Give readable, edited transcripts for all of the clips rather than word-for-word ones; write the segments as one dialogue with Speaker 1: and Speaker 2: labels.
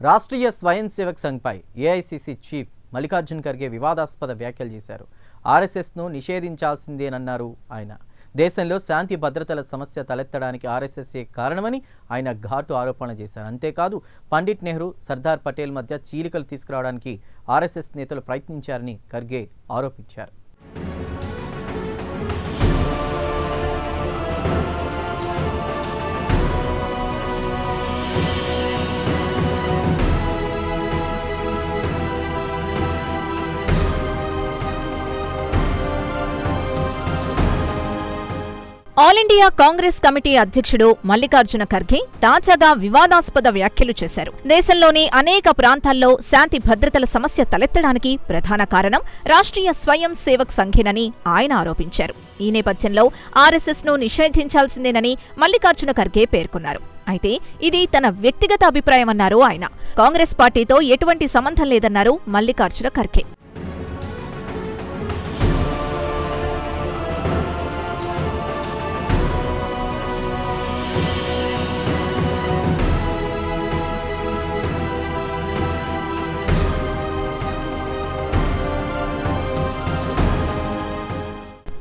Speaker 1: రాష్ట్రీయ స్వయం Sevak సంఘ్పై AICC chief Mallikarjun Kharge వివాదాస్పద వ్యాఖ్యలు చేశారు. ఆర్ఎస్ఎస్ను నిషేధించాల్సిందేనన్నారు ఆయన. దేశంలో శాంతి భద్రతల సమస్య తలెత్తడానికి ఆర్ఎస్ఎస్ఏ కారణమని ఆయన ఘాటు ఆరోపణలు చేశారు. అంతేకాదు పండిట్ నెహ్రూ, సర్దార్ పటేల్ మధ్య చీలికలు తీసుకురావడానికి ఆర్ఎస్ఎస్ నేతలు ప్రయత్నించారని ఖర్గే ఆరోపించారు.
Speaker 2: ఆల్ ఇండియా కాంగ్రెస్ కమిటీ అధ్యక్షుడు మల్లికార్జున ఖర్గే తాజాగా వివాదాస్పద వ్యాఖ్యలు చేశారు. దేశంలోని అనేక ప్రాంతాల్లో శాంతి భద్రతల సమస్య తలెత్తడానికి ప్రధాన కారణం రాష్ట్రీయ స్వయం సేవక్ సంఘేనని ఆయన ఆరోపించారు. ఈ నేపథ్యంలో ఆర్ఎస్ఎస్ను నిషేధించాల్సిందేనని మల్లికార్జున ఖర్గే పేర్కొన్నారు. అయితే ఇది తన వ్యక్తిగత అభిప్రాయమన్నారు ఆయన. కాంగ్రెస్ పార్టీతో ఎటువంటి సంబంధం లేదన్నారు మల్లికార్జున ఖర్గే.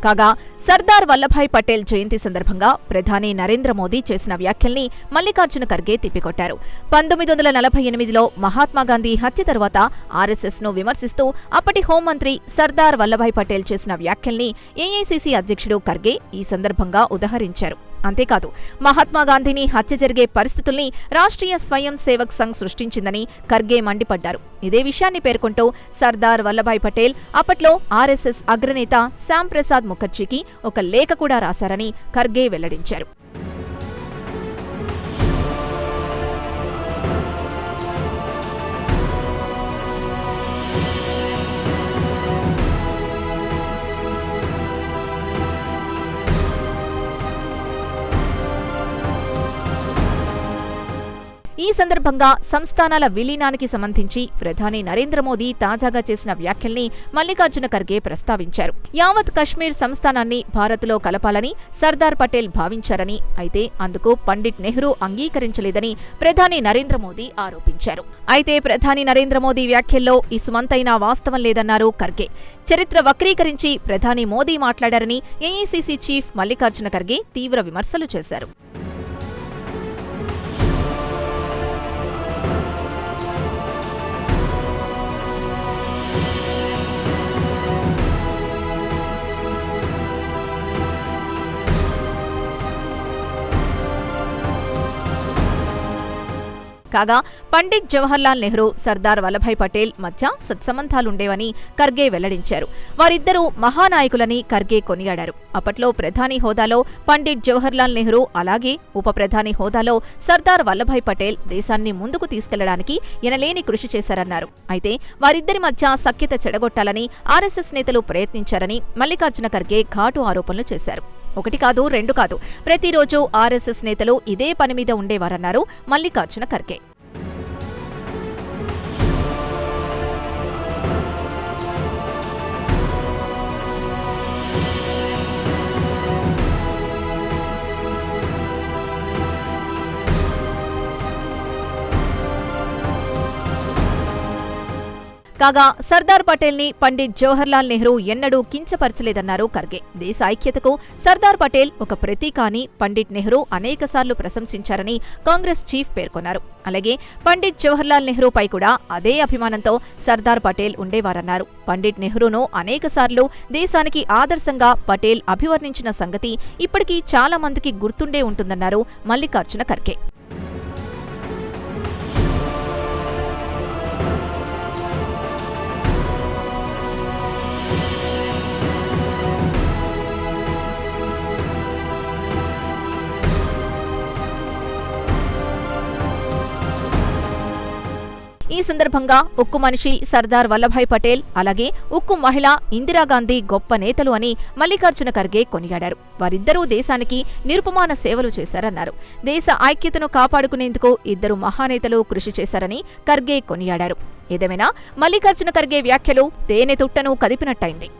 Speaker 2: కాగా సర్దార్ వల్లభాయ్ పటేల్ జయంతి సందర్భంగా ప్రధాని నరేంద్ర మోదీ చేసిన వ్యాఖ్యల్ని మల్లికార్జున ఖర్గే తిప్పికొట్టారు. 1948లో మహాత్మాగాంధీ హత్య తర్వాత ఆర్ఎస్ఎస్ను విమర్శిస్తూ అప్పటి హోంమంత్రి సర్దార్ వల్లభాయ్ పటేల్ చేసిన వ్యాఖ్యల్ని ఏఐసీసీ అధ్యక్షుడు ఖర్గే ఈ సందర్భంగా ఉదహరించారు. అంతేకాదు మహాత్మాగాంధీని హత్య జరిగే పరిస్థితుల్ని రాష్ట్రీయ స్వయం సేవక్ సంఘ్ సృష్టించిందని ఖర్గే మండిపడ్డారు. ఇదే విషయాన్ని పేర్కొంటూ సర్దార్ వల్లభాయ్ పటేల్ అప్పట్లో ఆర్ఎస్ఎస్ అగ్రనేత శ్యామ్ ప్రసాద్ ముఖర్జీకి ఒక లేఖ కూడా రాశారని ఖర్గే వెల్లడించారు. ఈ సందర్భంగా సంస్థానాల విలీనానికి సంబంధించి ప్రధాని నరేంద్ర మోదీ తాజాగా చేసిన వ్యాఖ్యల్ని మల్లికార్జున ఖర్గే ప్రస్తావించారు. యావత్ కశ్మీర్ సంస్థానాన్ని భారత్లో కలపాలని సర్దార్ పటేల్ భావించారని, అయితే అందుకు పండిట్ నెహ్రూ అంగీకరించలేదని ప్రధాని నరేంద్ర మోదీ ఆరోపించారు. అయితే ప్రధాని నరేంద్ర మోదీ వ్యాఖ్యల్లో ఇసుమంతైనా వాస్తవం లేదన్నారు ఖర్గే. చరిత్ర వక్రీకరించి ప్రధాని మోదీ మాట్లాడారని ఏఐసీసీ చీఫ్ మల్లికార్జున ఖర్గే తీవ్ర విమర్శలు చేశారు. కాగా పండిట్ జవహర్లాల్ నెహ్రూ, సర్దార్ వల్లభాయ్ పటేల్ మధ్య సత్సంబంధాలుండేవని ఖర్గే వెల్లడించారు. వారిద్దరూ మహానాయకులని ఖర్గే కొనియాడారు. అప్పట్లో ప్రధాని హోదాలో పండిట్ జవహర్లాల్ నెహ్రూ, అలాగే ఉప ప్రధాని హోదాలో సర్దార్ వల్లభాయ్ పటేల్ దేశాన్ని ముందుకు తీసుకెళ్లడానికి ఎనలేని కృషి చేశారన్నారు. అయితే వారిద్దరి మధ్య సఖ్యత చెడగొట్టాలని ఆర్ఎస్ఎస్ నేతలు ప్రయత్నించారని మల్లికార్జున ఖర్గే ఘాటు ఆరోపణలు చేశారు. ఒకటి కాదు, రెండు కాదు, ప్రతిరోజు ఆర్ఎస్ఎస్ నేతలు ఇదే పని మీద ఉండేవారన్నారు మల్లికార్జున ఖర్గే. కాగా సర్దార్ పటేల్ని పండిట్ జవహర్లాల్ నెహ్రూ ఎన్నడూ కించపరచలేదన్నారు ఖర్గే. దేశ ఐక్యతకు సర్దార్ పటేల్ ఒక ప్రతీక అని పండిట్ నెహ్రూ అనేకసార్లు ప్రశంసించారని కాంగ్రెస్ చీఫ్ పేర్కొన్నారు. అలాగే పండిట్ జవహర్లాల్ నెహ్రూపై కూడా అదే అభిమానంతో సర్దార్ పటేల్ ఉండేవారన్నారు. పండిట్ నెహ్రూను అనేకసార్లు దేశానికి ఆదర్శంగా పటేల్ అభివర్ణించిన సంగతి ఇప్పటికీ చాలా మందికి గుర్తుండే ఉంటుందన్నారు మల్లికార్జున ఖర్గే. ఈ సందర్భంగా ఉక్కు మనిషి సర్దార్ వల్లభాయ్ పటేల్, అలాగే ఉక్కు మహిళ ఇందిరాగాంధీ గొప్ప నేతలు అని మల్లికార్జున ఖర్గే కొనియాడారు. వారిద్దరూ దేశానికి నిరుపమాన సేవలు చేశారన్నారు. దేశ ఐక్యతను కాపాడుకునేందుకు ఇద్దరు మహానేతలు కృషి చేశారని ఖర్గే కొనియాడారు. ఏదేమైనా మల్లికార్జున ఖర్గే వ్యాఖ్యలు తేనె తుట్టను కదిపినట్టయింది.